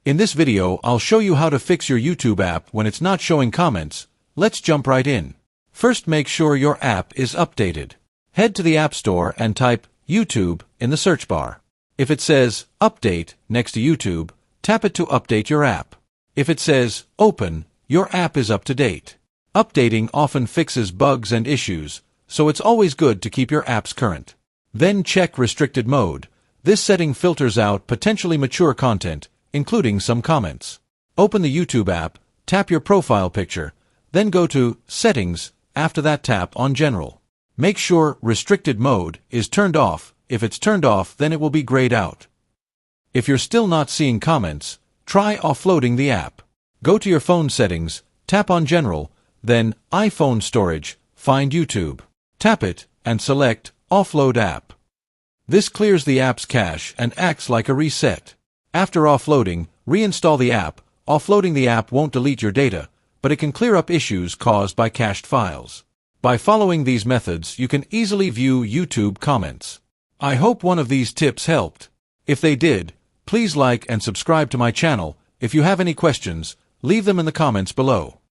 In this video, I'll show you how to fix your YouTube app when it's not showing comments. Let's jump right in. First, make sure your app is updated. Head to the App Store and type YouTube in the search bar. If it says Update next to YouTube, tap it to update your app. If it says Open, your app is up to date. Updating often fixes bugs and issues, so it's always good to keep your apps current. Then check Restricted Mode. This setting filters out potentially mature content, including some comments. Open the YouTube app, tap your profile picture, then go to Settings. After that, tap on General. Make sure Restricted Mode is turned off. If it's turned off, then it will be grayed out. If you're still not seeing comments, try offloading the app. Go to your phone settings, tap on General, then iPhone Storage, find YouTube. Tap it, and select Offload App. This clears the app's cache and acts like a reset. After offloading, reinstall the app. Offloading the app won't delete your data, but it can clear up issues caused by cached files. By following these methods, you can easily view YouTube comments. I hope one of these tips helped. If they did, please like and subscribe to my channel. If you have any questions, leave them in the comments below.